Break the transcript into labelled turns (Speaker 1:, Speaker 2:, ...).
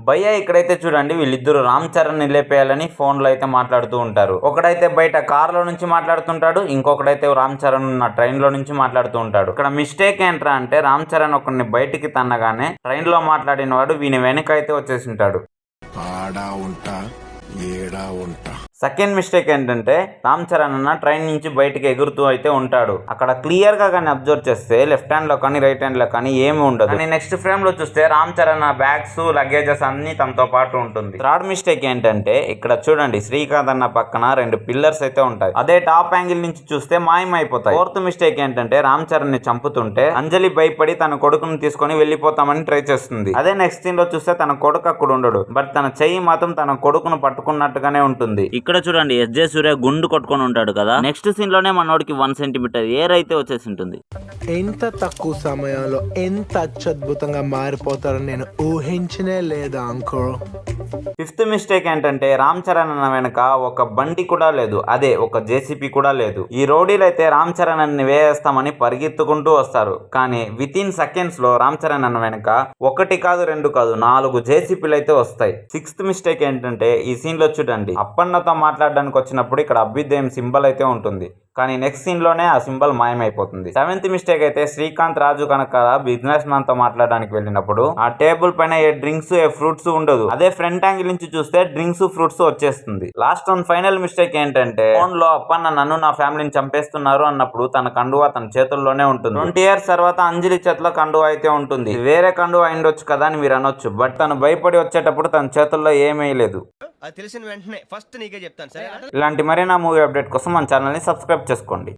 Speaker 1: భయ్య ఇక్కడైతే చూడండి వీళ్ళిద్దరు రామ్ చరణ్ ని లేపేయాలని ఫోన్ లో అయితే మాట్లాడుతూ ఉంటారు. ఒకడైతే బయట కార్ లో నుంచి మాట్లాడుతుంటాడు, ఇంకొకడైతే రామ్ చరణ్ ఉన్న ట్రైన్ లో నుంచి మాట్లాడుతూ ఉంటాడు. ఇక్కడ మిస్టేక్ ఏంట్రా అంటే రామ్ చరణ్ ఒకరిని బయటికి తన్నగానే ట్రైన్ లో మాట్లాడిన వాడు వీని వెనక అయితే వచ్చేసింటాడు. సెకండ్ మిస్టేక్ ఏంటంటే రామ్ చరణ్ అన్న ట్రైన్ నుంచి బయటికి ఎగురుతూ అయితే ఉంటాడు. అక్కడ క్లియర్ గా కానీ అబ్జర్వ్ చేస్తే లెఫ్ట్ హ్యాండ్ లో కానీ రైట్ హ్యాండ్ లో కానీ ఏమి ఉండదు. కానీ నెక్స్ట్ ఫ్రేమ్ లో చూస్తే రామ్ చరణ్ బ్యాగ్స్ లగేజెస్ అన్ని తనతో పాటు ఉంటుంది. థర్డ్ మిస్టేక్ ఏంటంటే ఇక్కడ చూడండి శ్రీకాంత్ అన్న పక్కన 2 పిల్లర్స్ అయితే ఉంటాయి. అదే టాప్ యాంగిల్ నుంచి చూస్తే మాయమైపోతాయి. ఫోర్త్ మిస్టేక్ ఏంటంటే రామ్ చరణ్ ని చంపుతుంటే అంజలి భయపడి తన కొడుకుని తీసుకొని వెళ్ళిపోతామని ట్రై చేస్తుంది. అదే నెక్స్ట్ సీన్ లో చూస్తే తన కొడుకు అక్కడ ఉండడు, బట్ తన చెయ్యి మాత్రం తన కొడుకును పట్టుకున్నట్టుగానే ఉంటుంది. ఇక్కడ చూడండి ఎస్జే సూర్య గుండు కొట్టుకొని ఉంటాడు కదా, నెక్స్ట్ సీన్ లోనే మనోడికి 1 సెంటీమీటర్ ఎయిర్ అయితే వచ్చేసి ఉంటుంది.
Speaker 2: ఎంత తక్కువ సమయంలో ఎంత అత్యద్భుతంగా మారిపోతారని నేను ఊహించనే లేదా అంకుల్.
Speaker 1: ఫిఫ్త్ మిస్టేక్ ఏంటంటే రామ్ చరణ్ అన్న వెనక ఒక బండి కూడా లేదు, అదే ఒక జేసీపీ కూడా లేదు. ఈ రౌడీలు అయితే రామ్ చరణ్ అన్ని వేస్తామని పరిగెత్తుకుంటూ వస్తారు, కానీ విత్ ఇన్ సెకండ్స్ లో రామ్ చరణ్ అన్న వెనక 1 కాదు 2 కాదు 4 జేసీపీలు అయితే వస్తాయి. సిక్స్త్ మిస్టేక్ ఏంటంటే ఈ సీన్ లో చూడండి అప్పన్నతో మాట్లాడడానికి వచ్చినప్పుడు ఇక్కడ అభ్యుదయం సింబల్ అయితే ఉంటుంది, కానీ నెక్స్ట్ సీన్ లోనే ఆ సింబల్ మాయమైపోతుంది. సెవెంత్ మిస్టేక్ అయితే శ్రీకాంత్ రాజు కనుక బిజినెస్ మ్యాన్ తో మాట్లాడడానికి వెళ్ళినప్పుడు ఆ టేబుల్ పైన ఏ డ్రింక్స్ ఏ ఫ్రూట్స్ ఉండదు, అదే ఫ్రంట్ యాంగిల్ నుంచి చూస్తే డ్రింక్స్ ఫ్రూట్స్ వచ్చేస్తుంది. లాస్ట్ వన్ ఫైనల్ మిస్టేక్ ఏంటంటే ఫోన్ లో అప్పన్న నన్ను నా ఫ్యామిలీని చంపేస్తున్నారు అన్నప్పుడు తన కండువా తన చేతుల్లోనే ఉంటుంది. 20 years తర్వాత అంజలి చేతిలో కండువా అయితే ఉంటుంది. వేరే కండువా అయిండొచ్చు కదా అని మీరు అనొచ్చు, బట్ తను భయపడి వచ్చేటప్పుడు తన చేతుల్లో ఏమీ లేదు.
Speaker 3: తెలిసిన వెంటనే ఫస్ట్ నీకే చెప్తాను సరే.
Speaker 1: ఇలాంటి మరైనా మూవీ అప్డేట్ కోసం మన ఛానల్ ని సబ్స్క్రైబ్ చేసుకోండి.